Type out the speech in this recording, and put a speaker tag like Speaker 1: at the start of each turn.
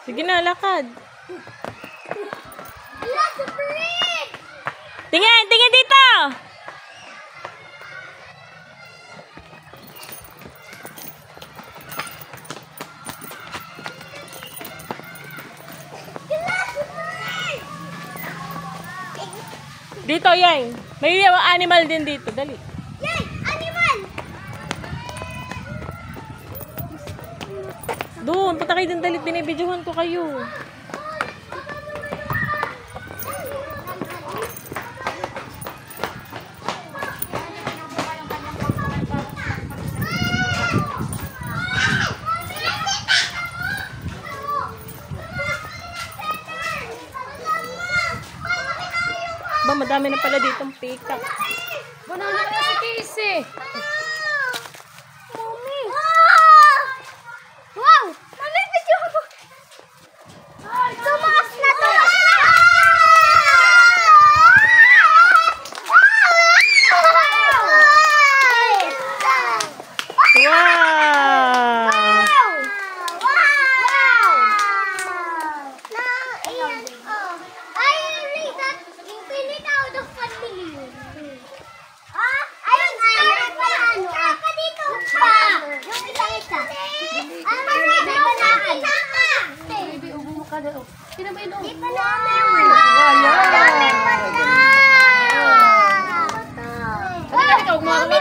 Speaker 1: Sige na, lakad. Tingin! Tingin dito! Dito, yan. May animal din dito. Dali.
Speaker 2: Yan! Animal!
Speaker 1: Doon, punta kayo din, dali. Binibidyohan ko kayo. Ba, madami na pala ditong peacock.
Speaker 2: Banana na si Casey. Mami. Wow! Mami, video ko. Tumakas na to.
Speaker 1: Wow!
Speaker 2: Sino ba yun? Di pa namin.
Speaker 1: Wow!
Speaker 2: Mami,